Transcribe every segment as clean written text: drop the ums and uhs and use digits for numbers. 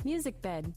Music bed.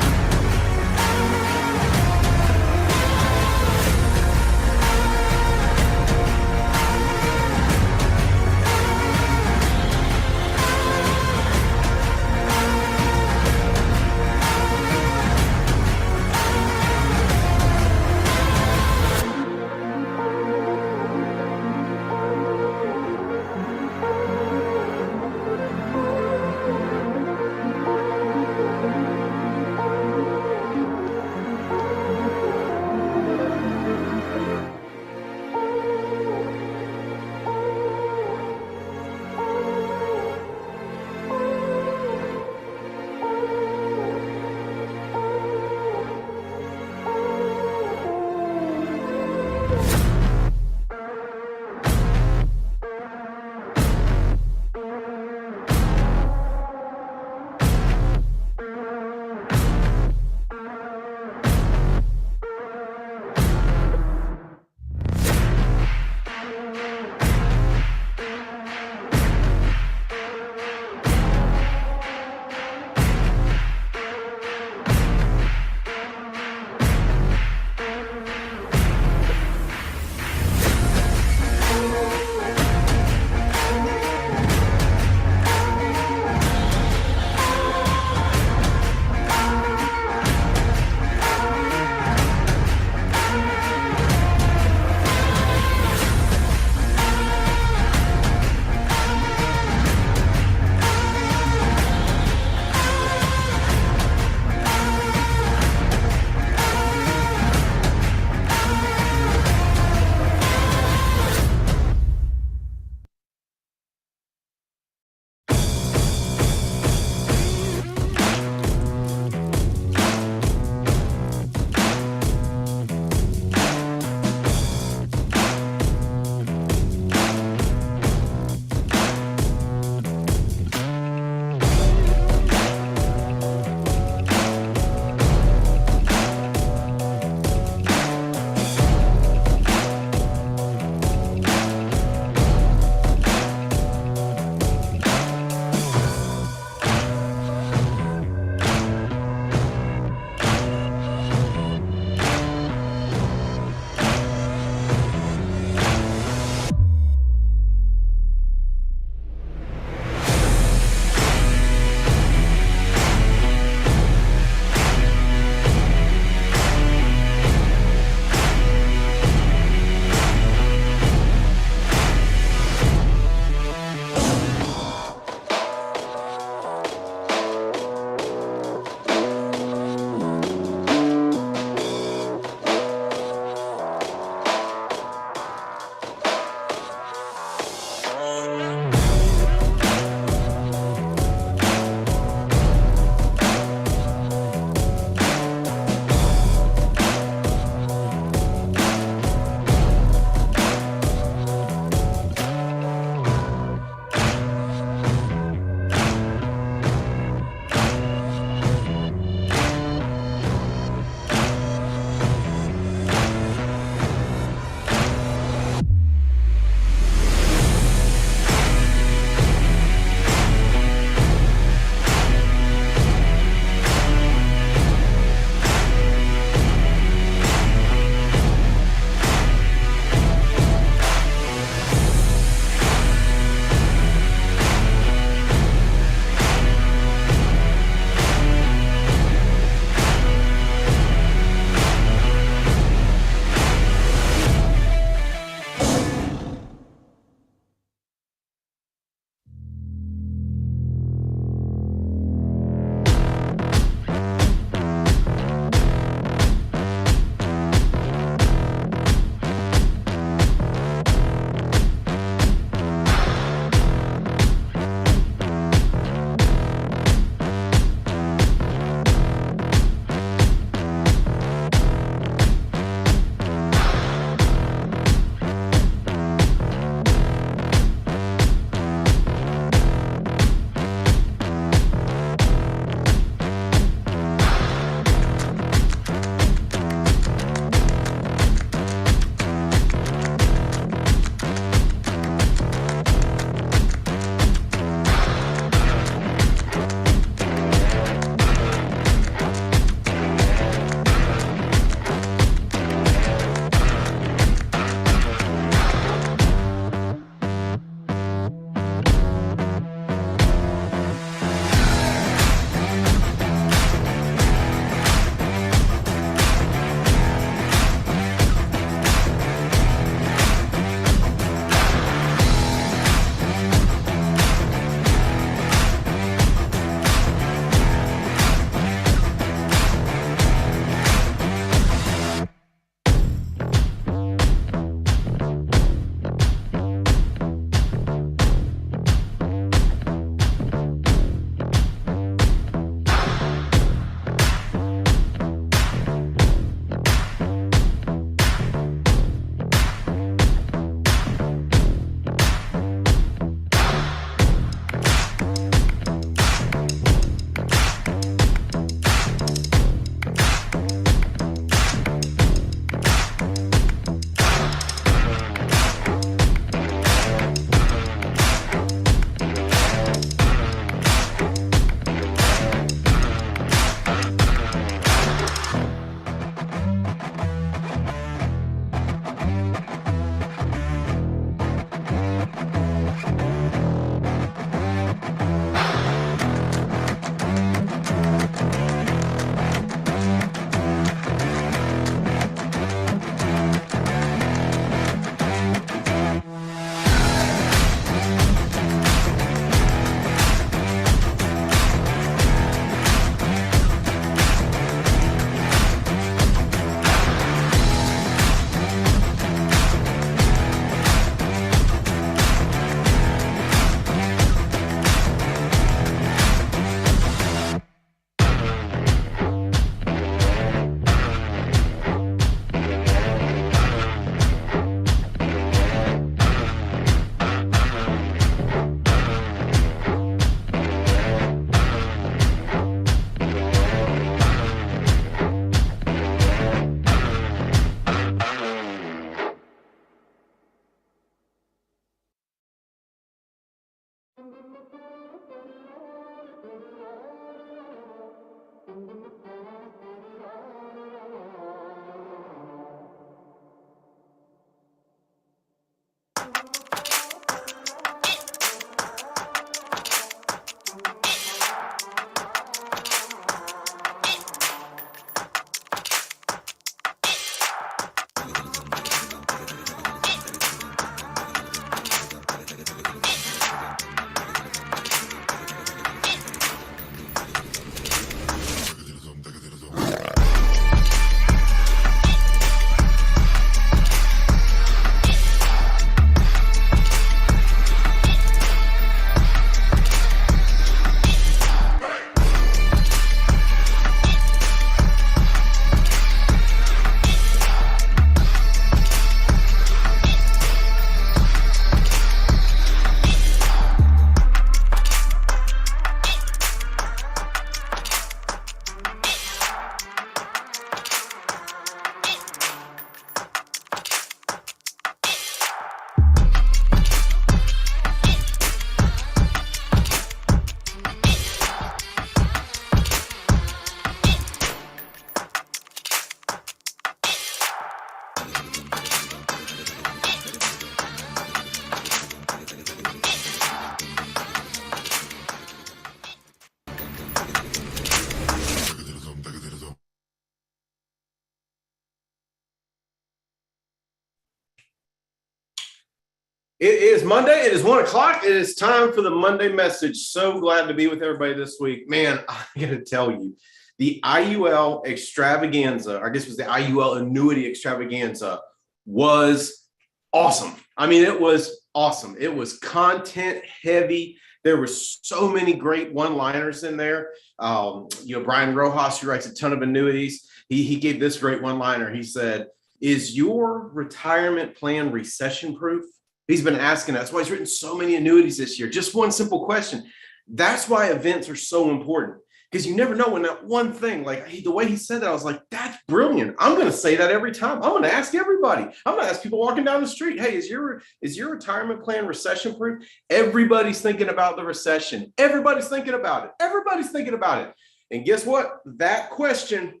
It is Monday. It is 1 o'clock. It is time for the Monday message. So glad to be with everybody this week. Man, I got to tell you, the IUL extravaganza, or I guess it was the IUL annuity extravaganza, was awesome. I mean, it was awesome. It was content heavy. There were so many great one-liners in there. Brian Rojas, who writes a ton of annuities, he gave this great one-liner. He said, "Is your retirement plan recession-proof?" He's been asking. That's why he's written so many annuities this year. Just one simple question. That's why events are so important, because you never know when that one thing, the way he said that, I was like, that's brilliant. I'm going to say that every time. I'm going to ask everybody. I'm going to ask people walking down the street, hey, is your retirement plan recession proof? Everybody's thinking about the recession. Everybody's thinking about it. Everybody's thinking about it. And guess what? That question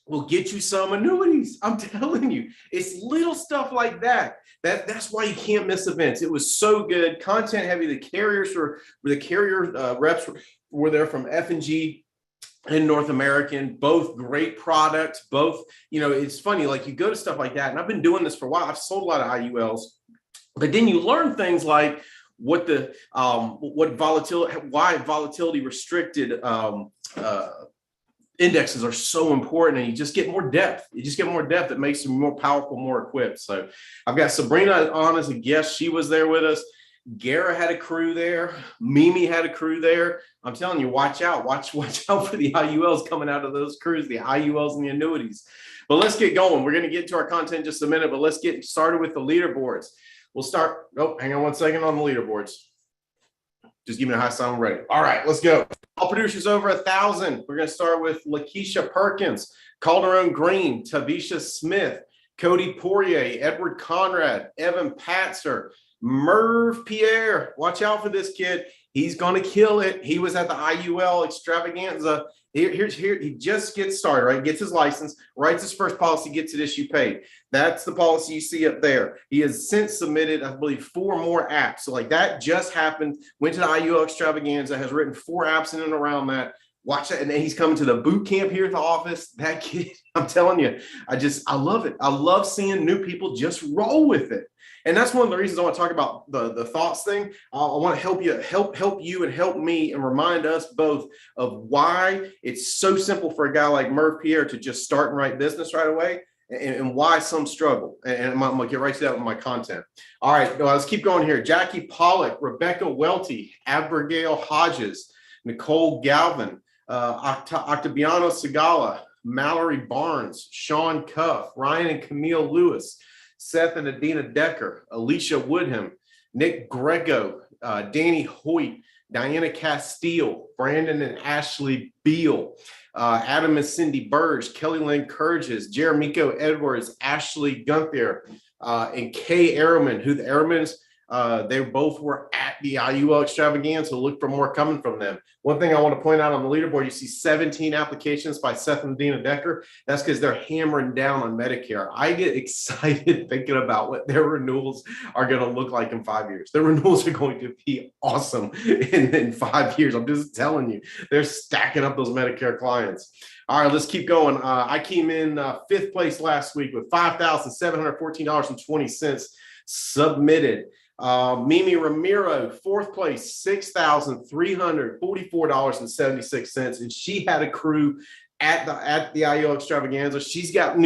will get you some annuities. I'm telling you, it's little stuff like that. That's why you can't miss events. It was so good, content heavy. The carriers reps were there from F&G and North American, both great products. Both, it's funny, you go to stuff like that, and I've been doing this for a while. I've sold a lot of IULs, but then you learn things like why volatility restricted indexes are so important, and you just get more depth. That makes them more powerful, more equipped. So I've got Sabrina on as a guest. She was there with us. Gara had a crew there. Mimi had a crew there. I'm telling you, watch out for the IULs coming out of those crews, the IULs and the annuities. But let's get going. We're going to get to our content in just a minute, but let's get started with the leaderboards. We'll start. Oh, hang on one second on the leaderboards. Just give me a high sign. I'm ready. All right, let's go. All producers over 1,000. We're going to start with Lakeisha Perkins, Calderon Green, Tavisha Smith, Cody Poirier, Edward Conrad, Evan Patzer, Merv Pierre. Watch out for this kid. He's going to kill it. He was at the IUL extravaganza. Here, he just gets started, right? Gets his license, writes his first policy, gets it issue paid. That's the policy you see up there. He has since submitted, I believe, 4 more apps. So that just happened. Went to the IUL extravaganza, has written 4 apps in and around that. Watch that. And then he's coming to the boot camp here at the office. That kid, I'm telling you, I love it. I love seeing new people just roll with it. And that's one of the reasons I want to talk about the thoughts thing. I want to help you and help me and remind us both of why it's so simple for a guy like Merv Pierre to just start and write business right away, and why some struggle. And I'm going to get right to that with my content. All right, well, let's keep going here. Jackie Pollock, Rebecca Welty, Abigail Hodges, Nicole Galvin, Octaviano Segala, Mallory Barnes, Sean Cuff, Ryan and Camille Lewis, Seth and Adina Decker, Alicia Woodham, Nick Grego, Danny Hoyt, Diana Castile, Brandon and Ashley Beal, Adam and Cindy Burge, Kelly Lynn Courages, Jeremico Edwards, Ashley Gunther, and Kay Ehrman, who the Ehrmans, They both were at the IUL extravaganza. Look for more coming from them. One thing I want to point out on the leaderboard, you see 17 applications by Seth and Dina Decker. That's because they're hammering down on Medicare. I get excited thinking about what their renewals are going to look like in 5 years. Their renewals are going to be awesome in 5 years. I'm just telling you, they're stacking up those Medicare clients. All right, let's keep going. I came in 5th place last week with $5,714.20 submitted. Mimi Ramiro, 4th place, $6,344.76, and she had a crew at the IUL extravaganza. She's got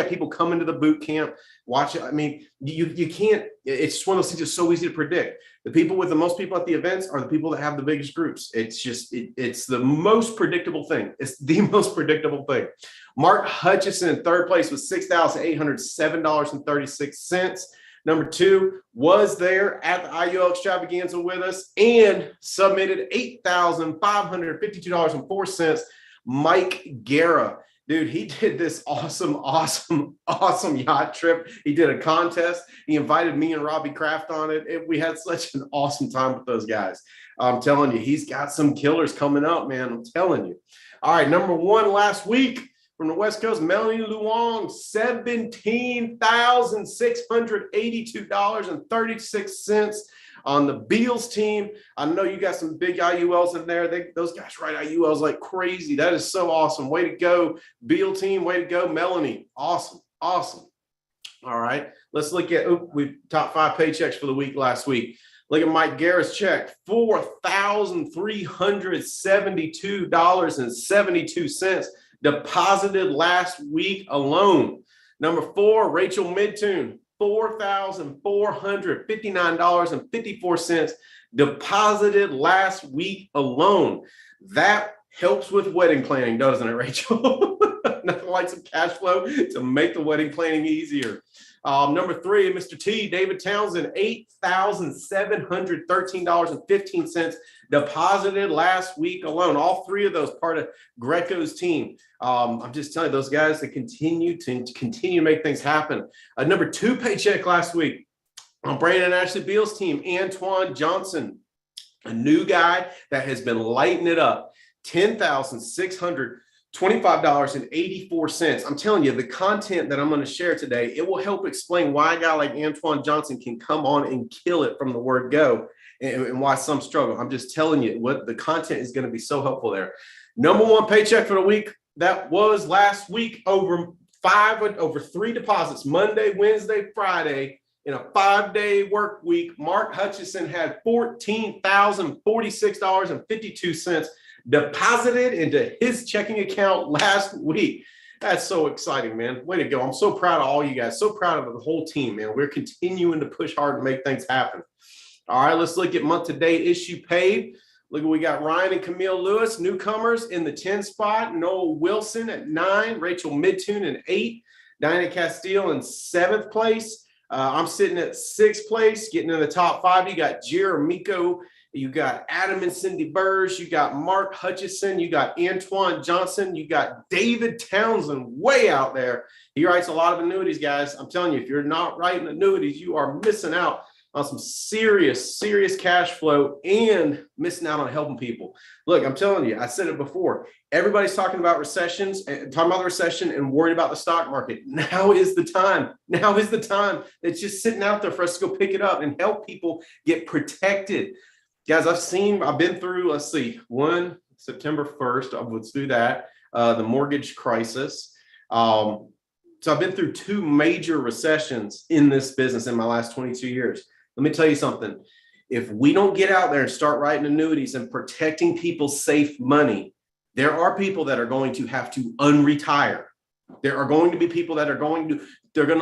people coming to the boot camp. Watch it. I mean, you can't. It's just one of those things that's so easy to predict. The people with the most people at the events are the people that have the biggest groups. It's just it's the most predictable thing. It's the most predictable thing. Mark Hutchison in 3rd place with $6,807.36. Number 2 was there at the IUL extravaganza with us and submitted $8,552.04. Mike Guerra. Dude, he did this awesome yacht trip. He did a contest. He invited me and Robbie Kraft on it. We had such an awesome time with those guys. I'm telling you, he's got some killers coming up, man. I'm telling you. All right, number 1 last week from the West Coast, Melanie Luong, $17,682.36 on the Beals team. I know you got some big IULs in there. Those guys write IULs like crazy. That is so awesome. Way to go, Beal team. Way to go, Melanie. Awesome. All right, let's look at we top 5 paychecks for the week last week. Look at Mike Garrett's check, $4,372.72 deposited last week alone. Number 4, Rachel Midtune, $4,459.54 deposited last week alone. That helps with wedding planning, doesn't it, Rachel? Nothing like some cash flow to make the wedding planning easier. Number 3, Mr. T, David Townsend, $8,713.15 deposited last week alone. All 3 of those part of Greco's team. I'm just telling you, those guys that continue to make things happen. Number 2 paycheck last week on Brandon and Ashley Beals team, Antoine Johnson, a new guy that has been lighting it up, $10,625.84. I'm telling you, the content that I'm going to share today, it will help explain why a guy like Antoine Johnson can come on and kill it from the word go and why some struggle. I'm just telling you what the content is going to be so helpful there. Number 1 paycheck for the week, that was last week over 3 deposits, Monday, Wednesday, Friday, in a 5-day work week. Mark Hutchison had $14,046.52 deposited into his checking account last week. That's so exciting, man. Way to go. I'm so proud of all you guys. So proud of the whole team, man. We're continuing to push hard and make things happen. All right, let's look at month-to-date issue paid. Look, we got Ryan and Camille Lewis, newcomers, in the 10 spot. Noel Wilson at 9. Rachel Midtune in 8. Diana Castile in 7th place. I'm sitting at 6th place, getting in the top 5. You got Jeremico. You got Adam and Cindy Burge. You got Mark Hutchison. You got Antoine Johnson. You got David Townsend way out there. He writes a lot of annuities, guys. I'm telling you, if you're not writing annuities, you are missing out on some serious cash flow and missing out on helping people. Look, I'm telling you, I said it before. Everybody's talking about recessions, talking about the recession and worried about the stock market. Now is the time. Now is the time. It's just sitting out there for us to go pick it up and help people get protected. Guys, I've been through, let's see, September 1st, let's do that, the mortgage crisis. So I've been through 2 major recessions in this business in my last 22 years. Let me tell you something. If we don't get out there and start writing annuities and protecting people's safe money, there are people that are going to have to unretire. There are going to be people that are going to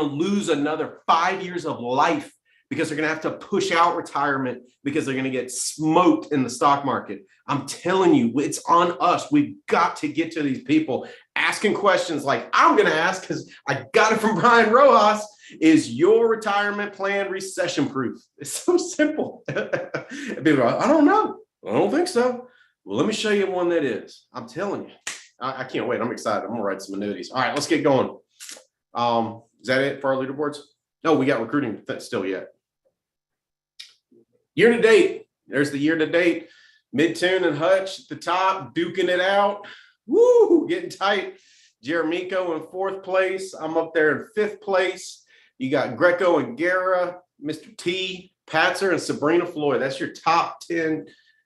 lose another 5 years of life because they're going to have to push out retirement because they're going to get smoked in the stock market. I'm telling you, it's on us. We've got to get to these people asking questions like I'm going to ask, because I got it from Brian Rojas. Is your retirement plan recession proof? It's so simple. People are like, I don't know. I don't think so. Well, let me show you one that is. I'm telling you. I can't wait. I'm excited. I'm going to write some annuities. All right, let's get going. Is that it for our leaderboards? No, we got recruiting still yet. Year to date, there's the year to date. Midtune and Hutch at the top, duking it out. Woo, getting tight. Jeremico in 4th place. I'm up there in 5th place. You got Greco and Guerra, Mr. T, Patzer, and Sabrina Floyd. That's your top 10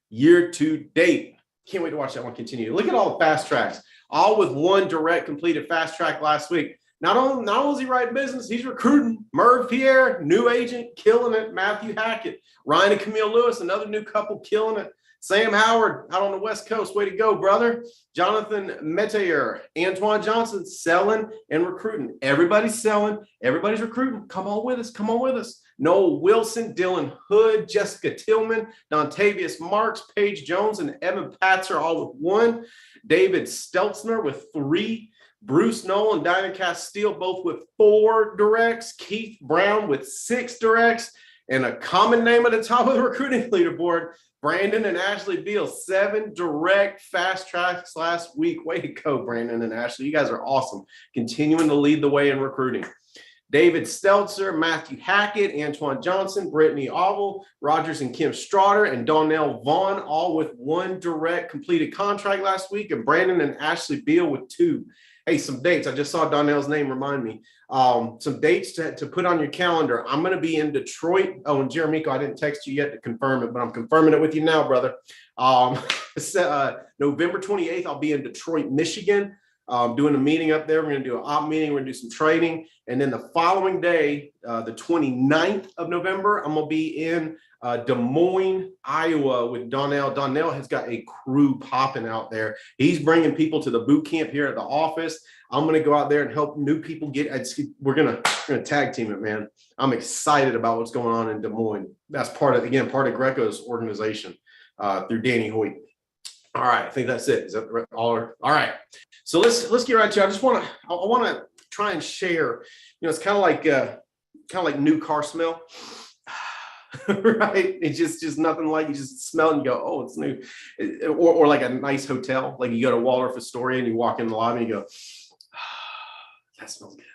year to date. Can't wait to watch that one continue. Look at all the fast tracks, all with one direct completed fast track last week. Not only is he writing business, he's recruiting. Merv Pierre, new agent, killing it. Matthew Hackett, Ryan and Camille Lewis, another new couple, killing it. Sam Howard out on the West Coast, way to go, brother. Jonathan Metier, Antoine Johnson, selling and recruiting. Everybody's selling, everybody's recruiting. Come on with us, come on with us. Noel Wilson, Dylan Hood, Jessica Tillman, Dontavius Marks, Paige Jones, and Evan Patzer, all with 1. David Stelzner with 3. Bruce Noel and Dinah Castile both with 4 directs. Keith Brown with 6 directs. And a common name at the top of the recruiting leaderboard, Brandon and Ashley Beal, 7 direct fast tracks last week. Way to go, Brandon and Ashley. You guys are awesome. Continuing to lead the way in recruiting. David Stelzer, Matthew Hackett, Antoine Johnson, Brittany Oval, Rogers and Kim Strotter, and Donnell Vaughn, all with 1 direct completed contract last week, and Brandon and Ashley Beal with 2. Hey, some dates. I just saw Donnell's name remind me. Some dates to put on your calendar. I'm going to be in Detroit. Oh, and Jeremico, I didn't text you yet to confirm it, but I'm confirming it with you now, brother. November 28th, I'll be in Detroit, Michigan, doing a meeting up there. We're going to do an op meeting. We're going to do some training. And then the following day, the 29th of November, I'm going to be in Des Moines, Iowa with Donnell. Donnell has got a crew popping out there. He's bringing people to the boot camp here at the office. I'm going to go out there and help new people get. We're going to tag team it, man. I'm excited about what's going on in Des Moines. That's part of Greco's organization through Danny Hoyt. All right, I think that's it. Is that all right? So let's get right to it. I want to try and share. It's kind of like new car smell. Right? It's just nothing like you just smell it and you go, oh, it's new. Or like a nice hotel, like you go to Waldorf Astoria and you walk in the lobby and you go, that smells good.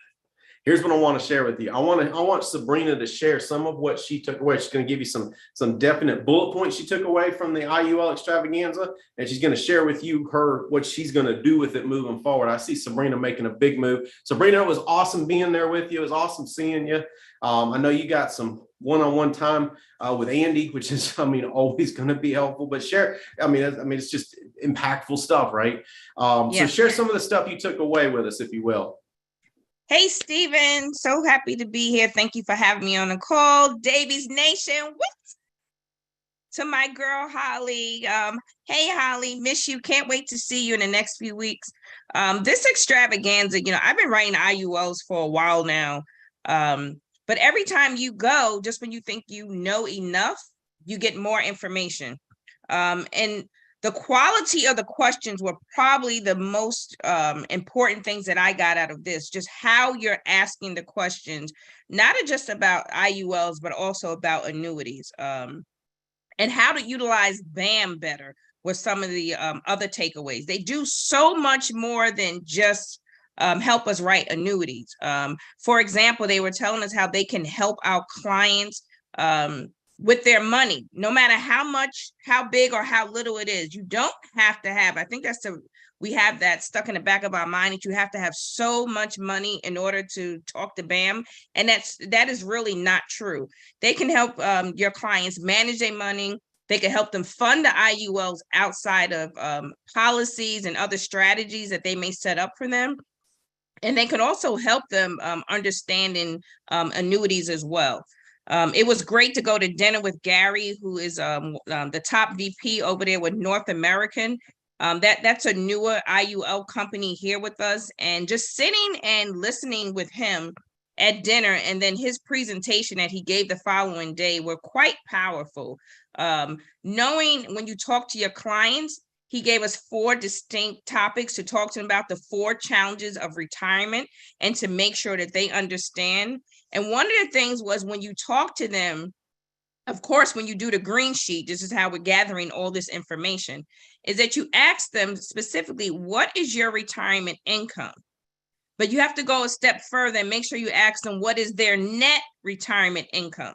Here's what I want to share with you. I want Sabrina to share some of what she took away. She's going to give you some definite bullet points she took away from the IUL extravaganza, and she's going to share with you what she's going to do with it moving forward. I see Sabrina making a big move. Sabrina, it was awesome being there with you. It was awesome seeing you. I know you got some one-on-one time with Andy, which is, always going to be helpful. But share, it's just impactful stuff, right? So share some of the stuff you took away with us, if you will. Hey, Stephen, so happy to be here. Thank you for having me on the call. Davies Nation, what? To my girl, Holly. Hey, Holly, miss you. Can't wait to see you in the next few weeks. This extravaganza, I've been writing IULs for a while now. But every time you go, just when you think you know enough, you get more information. And the quality of the questions were probably the most important things that I got out of this, just how you're asking the questions, not just about IULs, but also about annuities, and how to utilize BAM better were some of the other takeaways. They do so much more than just help us write annuities. For example, they were telling us how they can help our clients with their money, no matter how big or how little it is. You don't have to have, I think we have that stuck in the back of our mind that you have to have so much money in order to talk to BAM. And that is really not true. They can help your clients manage their money. They can help them fund the IULs outside of policies and other strategies that they may set up for them. And they can also help them understanding annuities as well. It was great to go to dinner with Gary, who is the top VP over there with North American. That's a newer IUL company here with us. And just sitting and listening with him at dinner, and then his presentation that he gave the following day were quite powerful. Knowing when you talk to your clients, he gave us 4 distinct topics to talk to them about, the 4 challenges of retirement, and to make sure that they understand. And one of the things was, when you talk to them, of course, when you do the green sheet, this is how we're gathering all this information, is that you ask them specifically, what is your retirement income? But you have to go a step further and make sure you ask them, what is their net retirement income?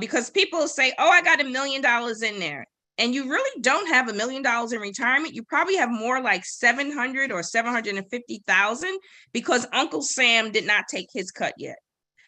because people say, oh, I got $1 million in there. And you really don't have $1 million in retirement. You probably have more like 700 or 750,000 because Uncle Sam did not take his cut yet.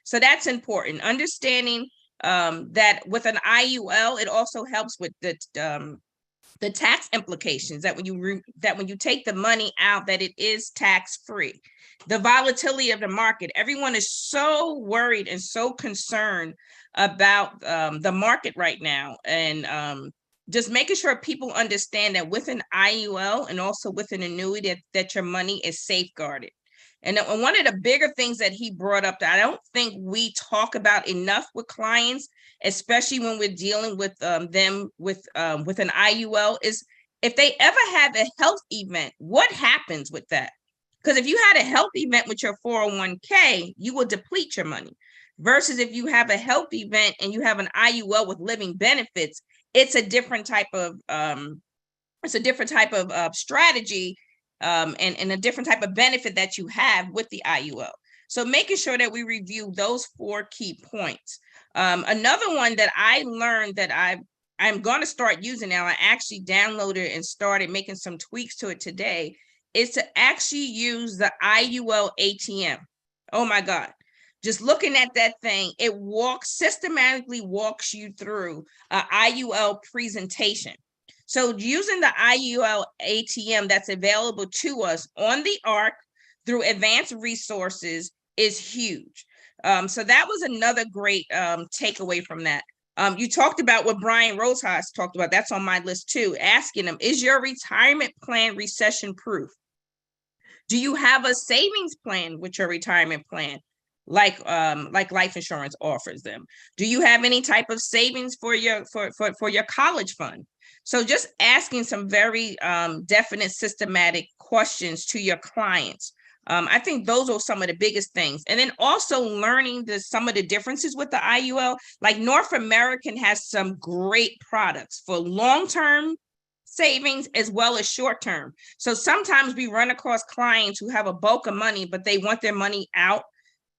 So that's important. Understanding that with an IUL, it also helps with the tax implications, that when you take the money out, that it is tax free. The volatility of the market, everyone is so worried and so concerned about the market right now, and just making sure people understand that with an IUL and also with an annuity that your money is safeguarded. And one of the bigger things that he brought up that I don't think we talk about enough with clients, especially when we're dealing with them with an IUL, is if they ever have a health event, what happens with that? Because if you had a health event with your 401k, you will deplete your money. Versus if you have a health event and you have an IUL with living benefits, it's a different type of strategy, and a different type of benefit that you have with the IUL. So making sure that we review those 4 key points. Another one that I learned that I'm going to start using now, I actually downloaded and started making some tweaks to it today, is to actually use the IUL ATM. Oh my God. Just looking at that thing, it systematically walks you through an IUL presentation. So using the IUL ATM that's available to us on the ARC through advanced resources is huge. So that was another great takeaway from that. You talked about what Brian Rosehaus talked about. That's on my list too. Asking them, is your retirement plan recession proof? Do you have a savings plan with your retirement plan? Like life insurance offers them. Do you have any type of savings for your college fund? So just asking some very definite, systematic questions to your clients. I think those are some of the biggest things. And then also learning some of the differences with the IUL. Like North American has some great products for long-term savings as well as short-term. So sometimes we run across clients who have a bulk of money, but they want their money out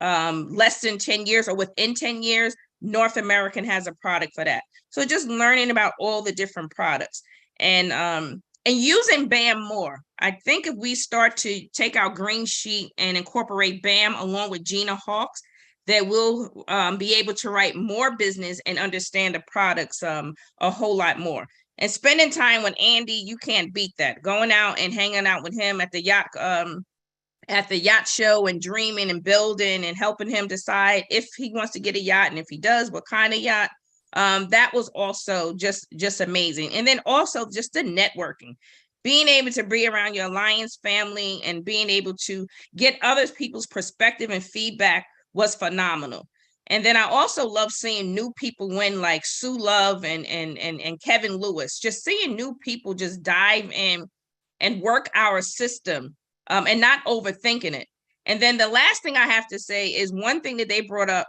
less than 10 years or within 10 years. North American has a product for that. So just learning about all the different products and using BAM more. I think if we start to take our green sheet and incorporate BAM along with Gina Hawkes, that we'll be able to write more business and understand the products a whole lot more. And spending time with Andy, you can't beat that. Going out and hanging out with him at the yacht show and dreaming and building and helping him decide if he wants to get a yacht, and if he does, what kind of yacht. That was also just amazing. And then also just the networking, being able to be around your Alliance family and being able to get other people's perspective and feedback was phenomenal. And then I also love seeing new people win, like Sue Love and Kevin Lewis, just seeing new people just dive in and work our system. And not overthinking it. And then the last thing I have to say is one thing that they brought up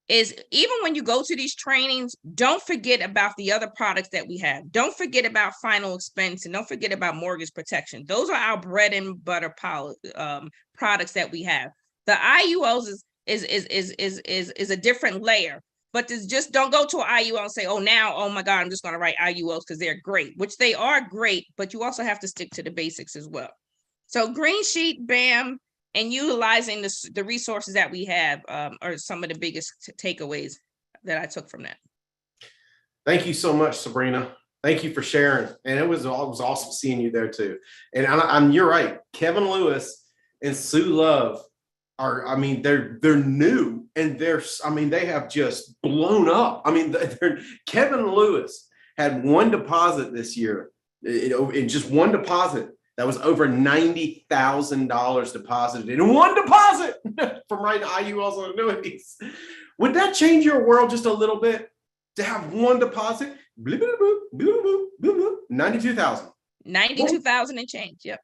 is even when you go to these trainings, don't forget about the other products that we have. Don't forget about final expense and don't forget about mortgage protection. Those are our bread and butter products that we have. The IULs is a different layer, but just don't go to an IUL and say, oh my God, I'm just going to write IULs because they're great, which they are great, but you also have to stick to the basics as well. So green sheet, BAM, and utilizing the resources that we have are some of the biggest takeaways that I took from that. Thank you so much, Sabrina. Thank you for sharing. And it was awesome seeing you there too. And you're right. Kevin Lewis and Sue Love they're new and they have just blown up. Kevin Lewis had one deposit this year, in just one deposit. That was over $90,000 deposited in one deposit from writing IULs and annuities. Would that change your world just a little bit to have one deposit? 92,000. 92,000 and change. Yep.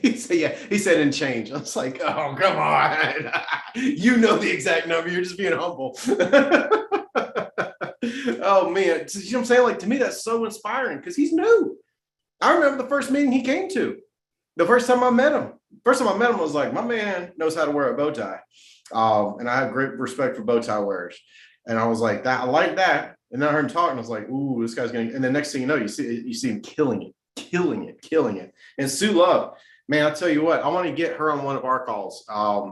He said and change. I was like, oh, come on. You know the exact number. You're just being humble. Oh, man. You know what I'm saying? Like, to me, that's so inspiring because he's new. I remember the first meeting he came to. The first time I met him was like, my man knows how to wear a bow tie. And I have great respect for bow tie wearers. And I was like, that I like that. And then I heard him talking. I was like, ooh, this guy's going to, and the next thing you know, you see him killing it. And Sue Love, man, I'll tell you what, I want to get her on one of our calls.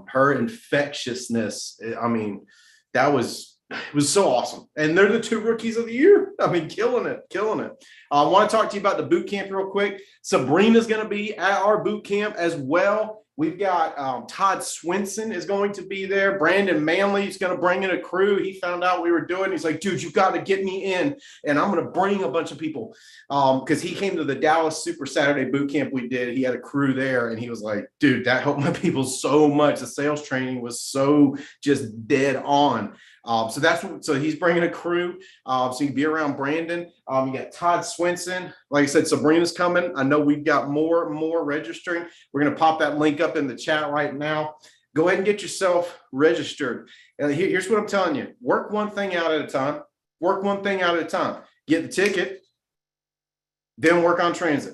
Her infectiousness, I mean, it was so awesome. And they're the 2 rookies of the year. I mean, killing it. I want to talk to you about the boot camp real quick. Sabrina's going to be at our boot camp as well. We've got Todd Swinson is going to be there. Brandon Manley is going to bring in a crew. He found out we were doing. He's like, dude, you've got to get me in. And I'm going to bring a bunch of people because he came to the Dallas Super Saturday boot camp we did. He had a crew there. And he was like, dude, that helped my people so much. The sales training was so just dead on. So he's bringing a crew. So you can be around Brandon. You got Todd Swinson. Like I said, Sabrina's coming. I know we've got more registering. We're going to pop that link up in the chat right now. Go ahead and get yourself registered. And here's what I'm telling you. Work one thing out at a time. Get the ticket, then work on transit.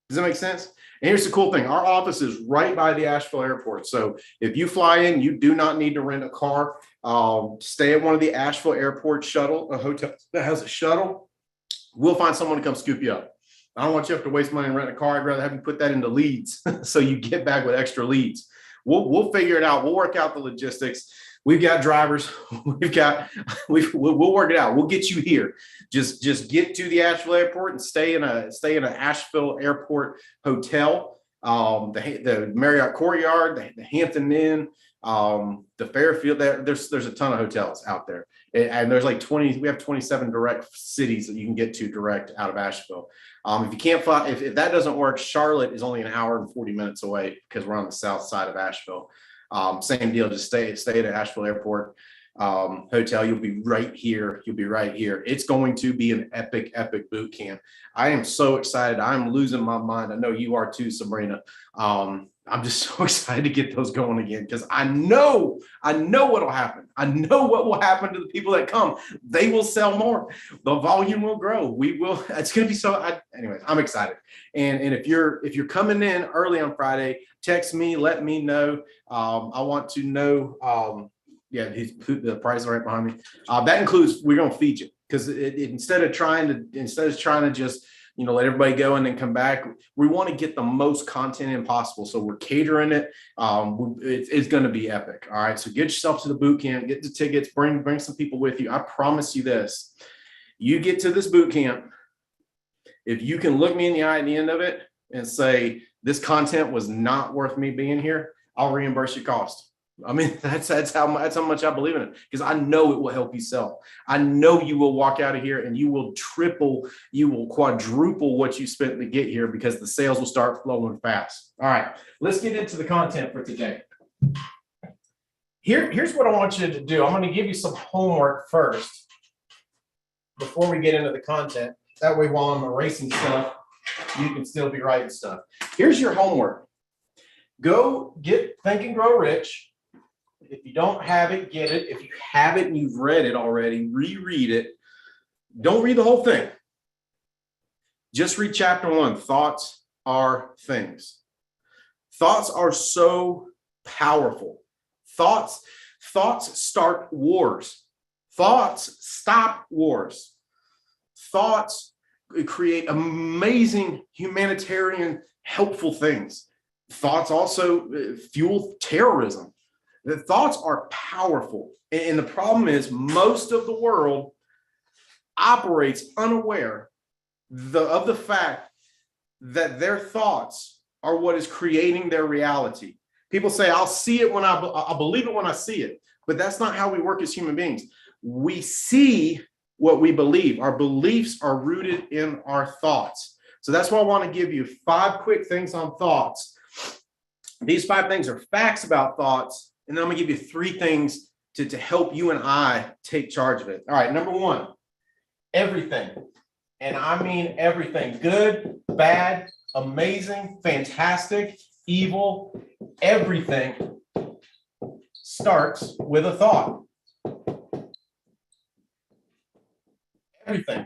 Does that make sense? And here's the cool thing. Our office is right by the Asheville airport. So if you fly in, you do not need to rent a car. Stay at one of the Asheville airport a hotel that has a shuttle. We'll find someone to come scoop you up. I don't want you to have to waste money and rent a car. I'd rather have you put that into leads so you get back with extra leads. We'll figure it out. We'll work out the logistics. We've got drivers. We'll work it out. We'll get you here. Just get to the Asheville airport and stay in an Asheville airport hotel. The Marriott Courtyard, the Hampton Inn, the Fairfield. There's a ton of hotels out there, and there's like 20. We have 27 direct cities that you can get to direct out of Asheville. If you can't fly, if that doesn't work, Charlotte is only an hour and 40 minutes away because we're on the south side of Asheville. Same deal. Just stay at Asheville Airport hotel. You'll be right here. It's going to be an epic boot camp. I am so excited. I'm losing my mind. I know you are too, Sabrina. I'm just so excited to get those going again because I know what'll happen. I know what will happen to the people that come. They will sell more. The volume will grow. We will. It's going to be so. Anyways, I'm excited. And if you're coming in early on Friday, text me. Let me know. I want to know. Yeah, the price is right behind me. That includes we're going to feed you because instead of trying to just let everybody go and then come back. We want to get the most content in possible. So we're catering it. It's going to be epic. All right. So get yourself to the boot camp, get the tickets, bring some people with you. I promise you this. You get to this boot camp. If you can look me in the eye at the end of it and say, this content was not worth me being here, I'll reimburse your cost. I mean, that's how much I believe in it because I know it will help you sell. I know you will walk out of here and you will quadruple what you spent to get here because the sales will start flowing fast. All right, let's get into the content for today. Here's what I want you to do. I'm going to give you some homework first before we get into the content. That way, while I'm erasing stuff, you can still be writing stuff. Here's your homework. Go get Think and Grow Rich. If you don't have it, get it. If you have it and you've read it already, reread it. Don't read the whole thing. Just read chapter 1. Thoughts are things. Thoughts are so powerful. Thoughts start wars. Thoughts stop wars. Thoughts create amazing humanitarian, helpful things. Thoughts also fuel terrorism. The thoughts are powerful. And the problem is most of the world operates unaware of the fact that their thoughts are what is creating their reality. People say, I'll see it I'll believe it when I see it. But that's not how we work as human beings. We see what we believe. Our beliefs are rooted in our thoughts. So that's why I want to give you 5 quick things on thoughts. These 5 things are facts about thoughts. And then I'm going to give you 3 things to help you and I take charge of it. All right. Number 1, everything. And I mean everything. Good, bad, amazing, fantastic, evil. Everything starts with a thought. Everything.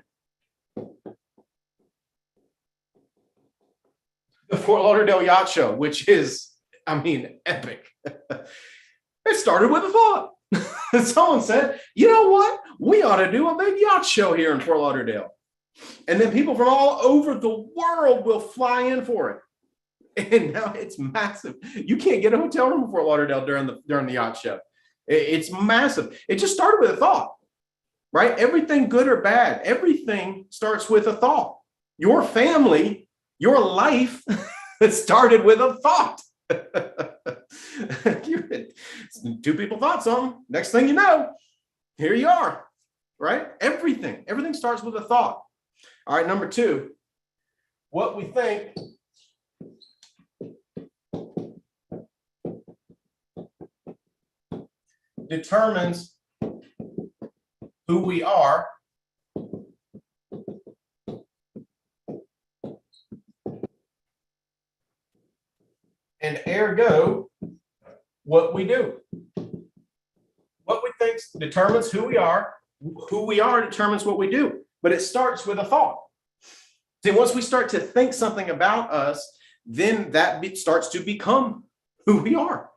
The Fort Lauderdale Yacht Show, which is, epic. It started with a thought. Someone said, you know what? We ought to do a big yacht show here in Fort Lauderdale. And then people from all over the world will fly in for it. And now it's massive. You can't get a hotel room in Fort Lauderdale during the yacht show. It's massive. It just started with a thought, right? Everything good or bad, everything starts with a thought. Your family, your life started with a thought. Two people thought something. Next thing you know, here you are, right? Everything starts with a thought. All right, number two, what we think determines who we are. And ergo, what we do. What we think determines who we are. Who we are determines what we do. But it starts with a thought. See, once we start to think something about us, then that starts to become who we are.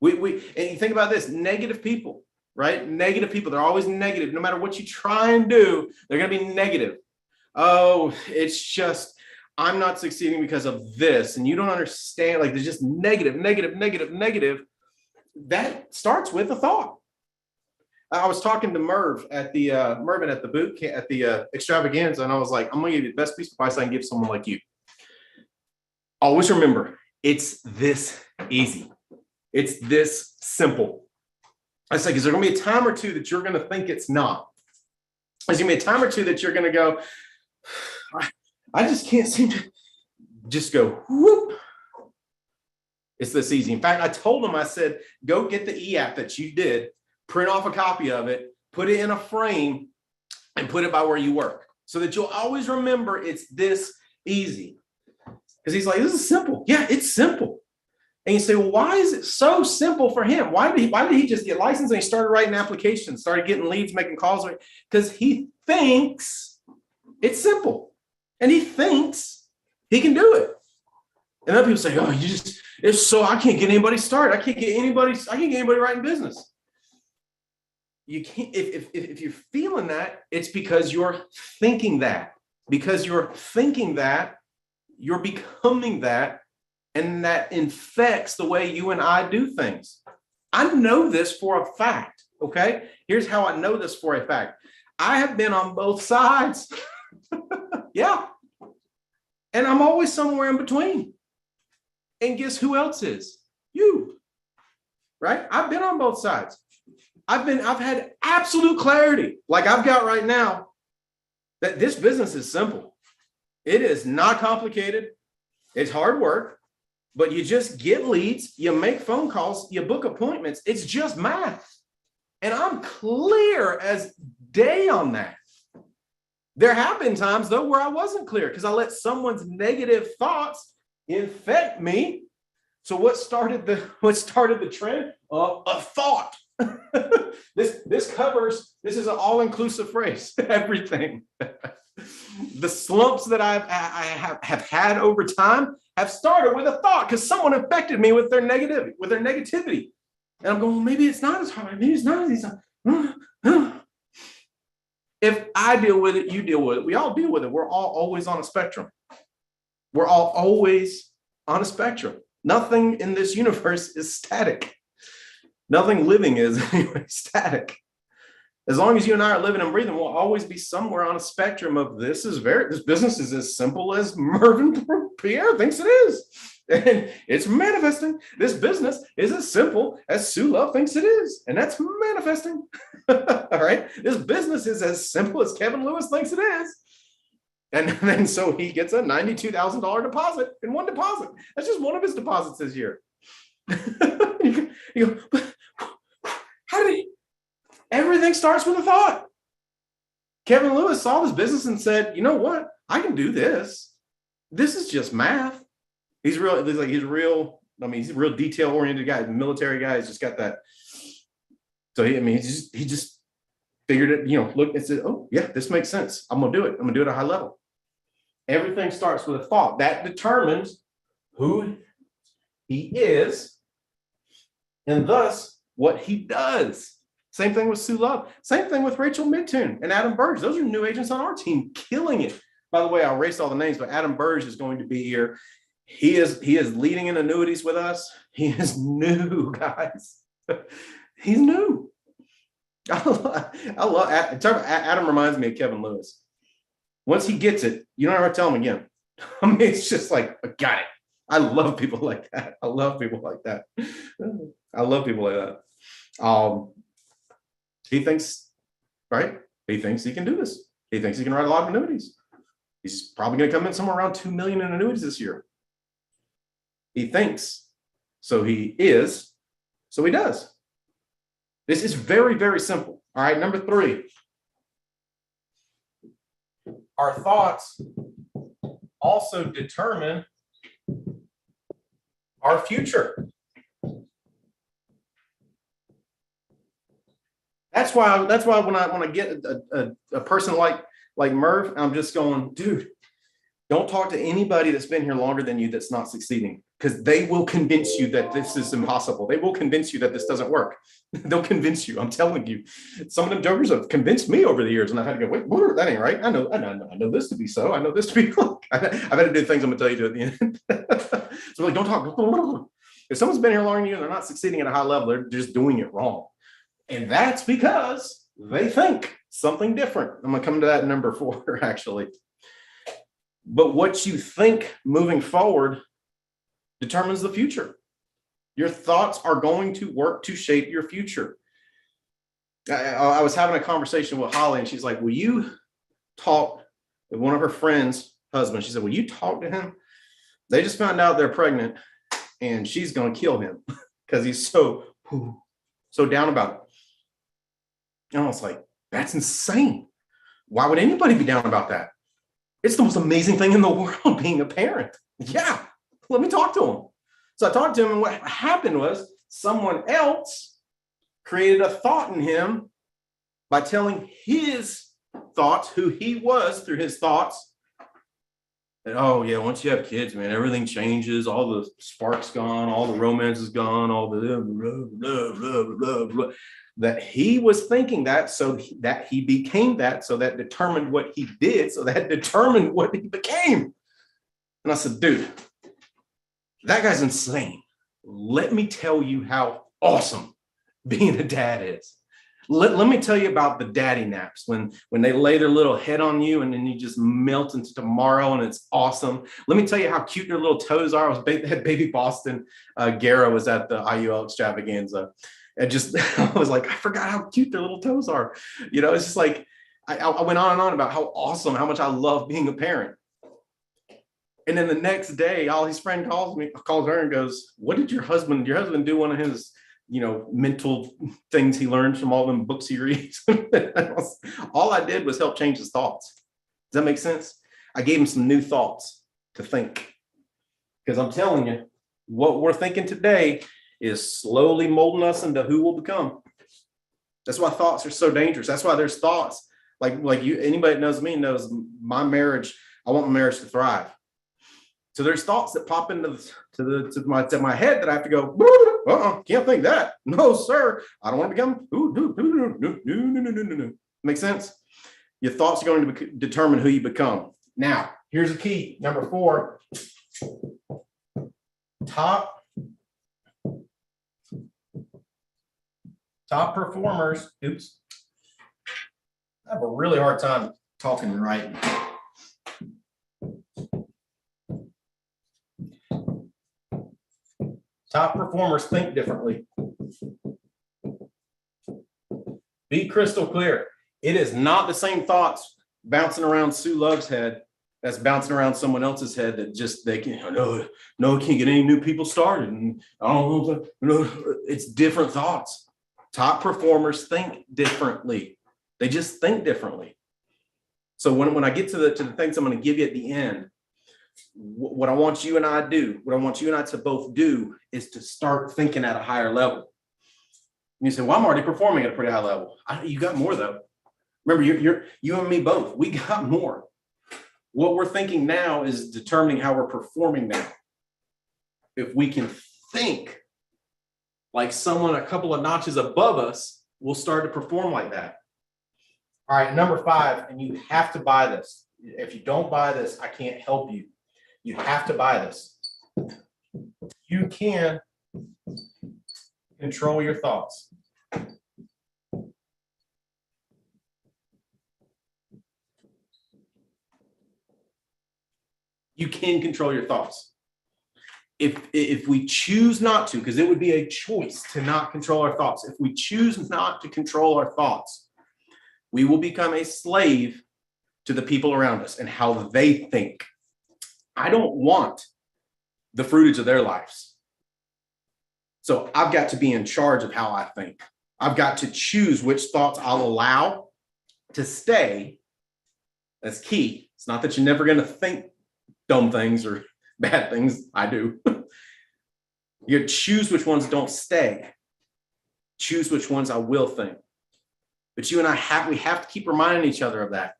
And you think about this, negative people, right? Negative people, they're always negative. No matter what you try and do, they're going to be negative. Oh, it's just, I'm not succeeding because of this. And you don't understand, like there's just negative. That starts with a thought. I was talking to Mervin at the boot camp, at the extravaganza, and I was like, I'm going to give you the best piece of advice I can give someone like you. Always remember, it's this easy. It's this simple. I said, is there going to be a time or two that you're going to think it's not? There's going to be a time or two that you're going to go, I just can't seem to just go, whoop. It's this easy. In fact, I told him, I said, go get the e-app that you did, print off a copy of it, put it in a frame, and put it by where you work so that you'll always remember it's this easy. Because he's like, this is simple. Yeah, it's simple. And you say, well, why is it so simple for him? Why did he just get licensed and he started writing applications, started getting leads, making calls? Because he thinks it's simple. And he thinks he can do it. And then people say, oh, I can't get anybody started. I can't get anybody writing business. You can't, if you're feeling that, it's because you're thinking that. Because you're thinking that, you're becoming that, and that infects the way you and I do things. I know this for a fact, okay? Here's how I know this for a fact. I have been on both sides. Yeah. And I'm always somewhere in between. And guess who else is? You. Right? I've been on both sides. I've had absolute clarity, like I've got right now, that this business is simple. It is not complicated. It's hard work, but you just get leads, you make phone calls, you book appointments. It's just math. And I'm clear as day on that. There have been times, though, where I wasn't clear because I let someone's negative thoughts infect me. So what started the trend? A thought. This is an all-inclusive phrase. Everything. The slumps that I have had over time have started with a thought because someone affected me with their negativity. And I'm going, well, maybe it's not as hard. Maybe it's not as easy. If I deal with it, you deal with it. We all deal with it. We're all always on a spectrum. We're all always on a spectrum. Nothing in this universe is static. Nothing living is anyway static. As long as you and I are living and breathing, we'll always be somewhere on a spectrum of this business is as simple as Mervin Pierre thinks it is. And it's manifesting. This business is as simple as Sue Love thinks it is. And that's manifesting. All right. This business is as simple as Kevin Lewis thinks it is. And then so he gets a $92,000 deposit in one deposit. That's just one of his deposits this year. You go, how did he? Everything starts with a thought. Kevin Lewis saw this business and said, you know what? I can do this. This is just math. He's a real detail-oriented guy, military guy. He's just got that. So he just figured it, looked and said, oh yeah, this makes sense. I'm gonna do it. I'm gonna do it at a high level. Everything starts with a thought. That determines who he is, and thus what he does. Same thing with Sue Love. Same thing with Rachel Midtune and Adam Burge. Those are new agents on our team, killing it. By the way, I'll erase all the names, but Adam Burge is going to be here. He is leading in annuities with us. He is new, guys. He's new. I love Adam. Reminds me of Kevin Lewis. Once he gets it, you don't ever tell him again. I mean, it's just like, I got it. I love people like that. I love people like that. He thinks, right? He thinks he can do this. He thinks he can write a lot of annuities. He's probably going to come in somewhere around 2 million in annuities this year. He thinks, so he is, so he does. This is very, very simple. All right, number 3. Our thoughts also determine our future. That's why when I get a person like Merv, I'm just going, dude, don't talk to anybody that's been here longer than you that's not succeeding, because they will convince you that this is impossible. They will convince you that this doesn't work. They'll convince you. I'm telling you. Some of them jokers have convinced me over the years, and I've had to go, wait, that ain't right. I know this to be so. I know this to be. I've had to do things I'm gonna tell you to at the end. So like, don't talk. If someone's been here longer than you and they're not succeeding at a high level, they're just doing it wrong. And that's because they think something different. I'm going to come to that in number 4, actually. But what you think moving forward determines the future. Your thoughts are going to work to shape your future. I was having a conversation with Holly, and she's like, will you talk with one of her friends' husbands? She said, will you talk to him? They just found out they're pregnant, and she's going to kill him because he's so down about it. And I was like, that's insane. Why would anybody be down about that? It's the most amazing thing in the world, being a parent. Yeah, let me talk to him. So I talked to him, and what happened was someone else created a thought in him by telling his thoughts, who he was through his thoughts. And, oh yeah, once you have kids, man, everything changes. All the sparks gone, all the romance is gone, all the blah, blah, blah, blah. That he was thinking that, so that he became that, so that determined what he did, so that determined what he became. And I said, dude, that guy's insane. Let me tell you how awesome being a dad is. Let me tell you about the daddy naps, when they lay their little head on you and then you just melt into tomorrow, and it's awesome. Let me tell you how cute their little toes are. I had baby Boston. Gara was at the IUL extravaganza. And just, I was like, I forgot how cute their little toes are. You know, it's just like, I went on and on about how awesome, how much I love being a parent. And then the next day, Ollie's friend calls her and goes, what did your husband do one of his, mental things he learned from all them books he reads? All I did was help change his thoughts. Does that make sense? I gave him some new thoughts to think. Because I'm telling you, what we're thinking today is slowly molding us into who we'll become. That's why thoughts are so dangerous. That's why there's thoughts like you. Anybody that knows me knows my marriage. I want my marriage to thrive. So there's thoughts that pop into my head that I have to go. Can't think that. No, sir. I don't want to become. No. Make sense? Your thoughts are going to determine who you become. Now, here's the key. Number 4. Top performers. Oops. I have a really hard time talking and writing. Top performers think differently. Be crystal clear. It is not the same thoughts bouncing around Sue Love's head that's bouncing around someone else's head that just they can can't get any new people started. And I don't know. It's different thoughts. Top performers think differently. They just think differently. So when I get to the things I'm going to give you at the end, what I want you and I to both do is to start thinking at a higher level. And you say, well, I'm already performing at a pretty high level. You got more though. Remember, you and me both, we got more. What we're thinking now is determining how we're performing now. If we can think like someone a couple of notches above us will start to perform like that. All right, number 5, and you have to buy this. If you don't buy this, I can't help you. You have to buy this. You can control your thoughts. You can control your thoughts. If we choose not to, because it would be a choice to not control our thoughts. If we choose not to control our thoughts, we will become a slave to the people around us and how they think. I don't want the fruitage of their lives. So I've got to be in charge of how I think. I've got to choose which thoughts I'll allow to stay. That's key. It's not that you're never going to think dumb things or bad things. I do. You choose which ones don't stay. Choose which ones I will think. But you and we have to keep reminding each other of that.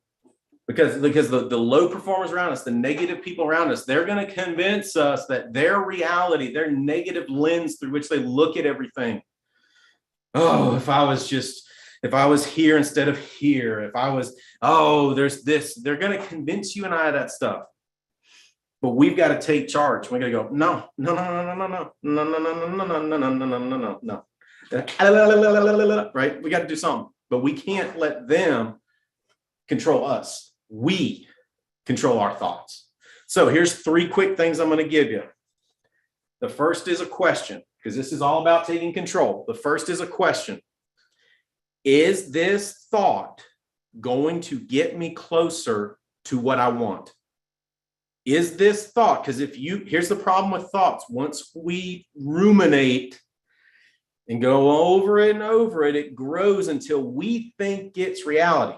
Because the low performers around us, the negative people around us, they're going to convince us that their reality, their negative lens through which they look at everything. Oh, if I was here instead of here, there's this, they're going to convince you and I of that stuff. But we've got to take charge. We're going to go, no. Right? We got to do something. But we can't let them control us. We control our thoughts. So here's 3 quick things I'm going to give you. The first is a question, because this is all about taking control. The first is a question. Is this thought going to get me closer to what I want? Is this thought, because here's the problem with thoughts. Once we ruminate and go over it and over it, it grows until we think it's reality.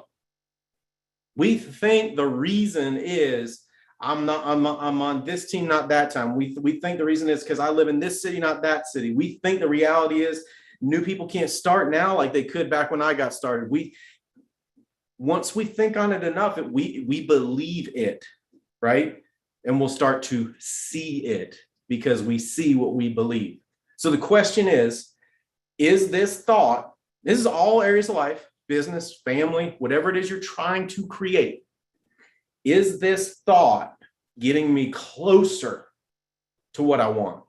We think the reason is I'm on this team, not that time. We think the reason is because I live in this city, not that city. We think the reality is new people can't start now like they could back when I got started. Once we think on it enough, we believe it, right? And we'll start to see it because we see what we believe. So the question is this thought, this is all areas of life, business, family, whatever it is you're trying to create. Is this thought getting me closer to what I want?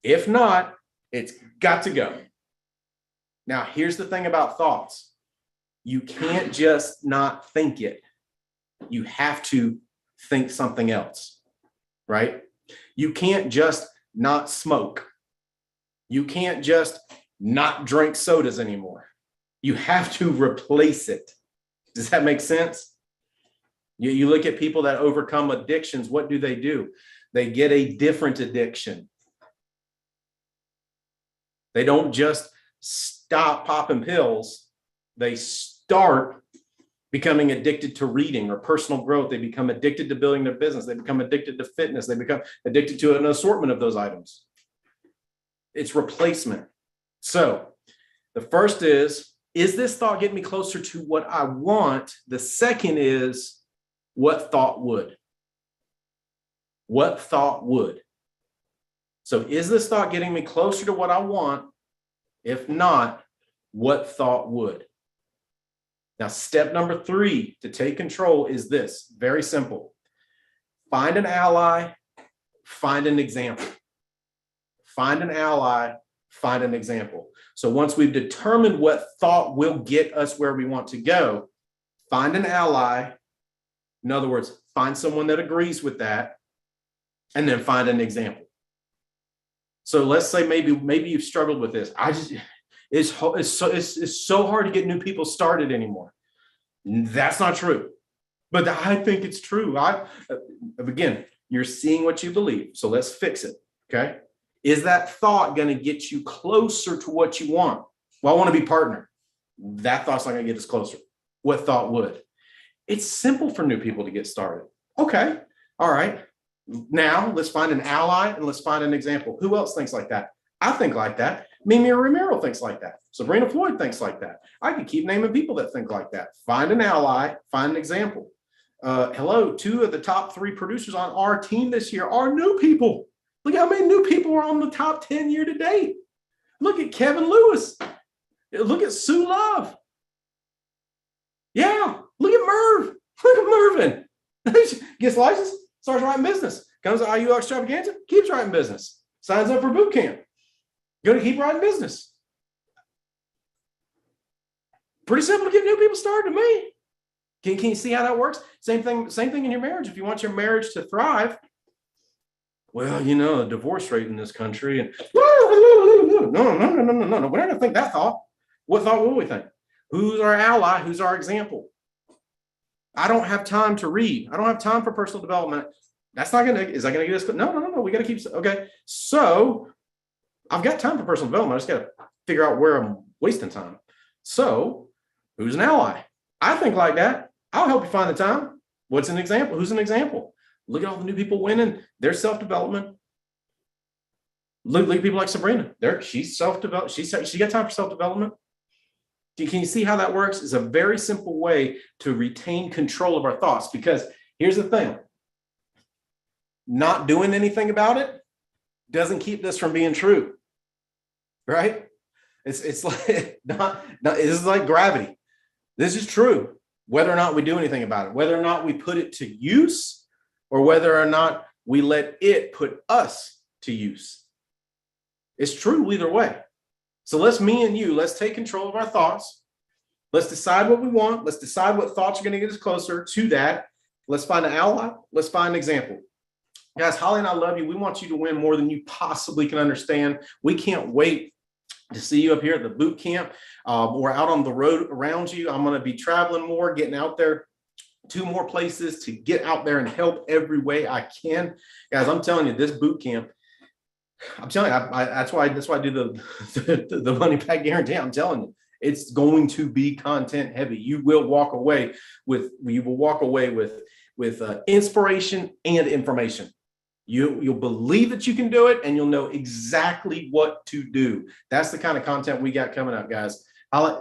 If not, it's got to go. Now, here's the thing about thoughts. You can't just not think it. You have to think something else, right? You can't just not smoke. You can't just not drink sodas anymore. You have to replace it. Does that make sense? You look at people that overcome addictions. What do? They get a different addiction. They don't just stop popping pills. They start becoming addicted to reading or personal growth. They become addicted to building their business. They become addicted to fitness. They become addicted to an assortment of those items. It's replacement. So the first is this thought getting me closer to what I want? The second is, what thought would? What thought would? So is this thought getting me closer to what I want? If not, what thought would? Now, step number 3 to take control is this. Very simple. Find an ally, find an example. Find an ally, find an example. So once we've determined what thought will get us where we want to go, find an ally. In other words, find someone that agrees with that, and then find an example. So let's say maybe you've struggled with this. It's so hard to get new people started anymore. That's not true, but I think it's true. Again, you're seeing what you believe. So let's fix it. Okay. Is that thought going to get you closer to what you want? Well, I want to be partner. That thought's not going to get us closer. What thought would? It's simple for new people to get started. Okay. All right. Now let's find an ally and let's find an example. Who else thinks like that? I think like that. Mimi Romero thinks like that. Sabrina Floyd thinks like that. I could keep naming people that think like that. Find an ally, find an example. Hello, 2 of the top 3 producers on our team this year are new people. Look how many new people are on the top 10 year to date. Look at Kevin Lewis. Look at Sue Love. Yeah, look at Merv. Look at Mervin. Gets licensed, starts writing business. Comes to IU Extravaganza, keeps writing business. Signs up for boot camp. Going to keep writing business. Pretty simple to get new people started to me. Can you see how that works? Same thing in your marriage. If you want your marriage to thrive, well, you know, the divorce rate in this country, and no, we're not gonna think that thought. What thought will we think? Who's our ally? Who's our example? I don't have time to read. I don't have time for personal development. That's not gonna, is that gonna get us? No. We gotta keep, okay. So I've got time for personal development. I just gotta figure out where I'm wasting time. So who's an ally? I think like that. I'll help you find the time. What's an example? Who's an example? Look at all the new people winning their self-development. Look at people like Sabrina. She's self-developed. She got time for self-development. Can you see how that works? It's a very simple way to retain control of our thoughts, because here's the thing. Not doing anything about it doesn't keep this from being true, right? It's like this is like gravity. This is true. Whether or not we do anything about it, whether or not we put it to use, or whether or not we let it put us to use. It's true either way. So let's take control of our thoughts. Let's decide what we want. Let's decide what thoughts are going to get us closer to that. Let's find an ally. Let's find an example. Guys, Holly and I love you. We want you to win more than you possibly can understand. We can't wait to see you up here at the boot camp or out on the road around you. I'm going to be traveling more, getting out there to more places to get out there and help every way I can. Guys, I'm telling you, this boot camp, I'm telling you, that's why I do the money back guarantee. I'm telling you, it's going to be content heavy. You will walk away with inspiration and information. You'll believe that you can do it, and you'll know exactly what to do. That's the kind of content we got coming up, guys.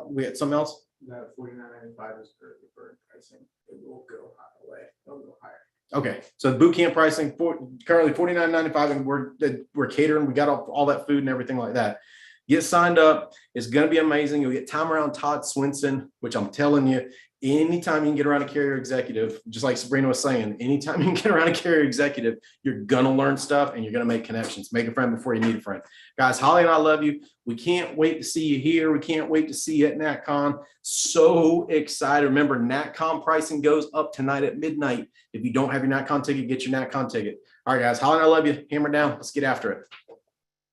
We got something else? No, $49.95 is currently current pricing. It will go higher. It'll go higher. Okay, so the boot camp pricing currently $49.95, and we're catering. We got all that food and everything like that. Get signed up. It's going to be amazing. You'll get time around Todd Swinson, which I'm telling you, anytime you can get around a carrier executive, just like Sabrina was saying, anytime you can get around a carrier executive, you're going to learn stuff and you're going to make connections. Make a friend before you need a friend. Guys, Holly and I love you. We can't wait to see you here. We can't wait to see you at NatCon. So excited. Remember, NatCon pricing goes up tonight at midnight. If you don't have your NatCon ticket, get your NatCon ticket. All right, guys, Holly and I love you. Hammer down. Let's get after it.